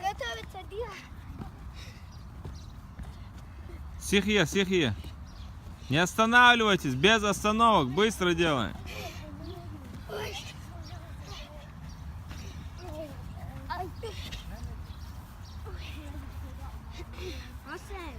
Готовится дело. Сихе. Не останавливайтесь, без остановок, быстро делаем. Оставь.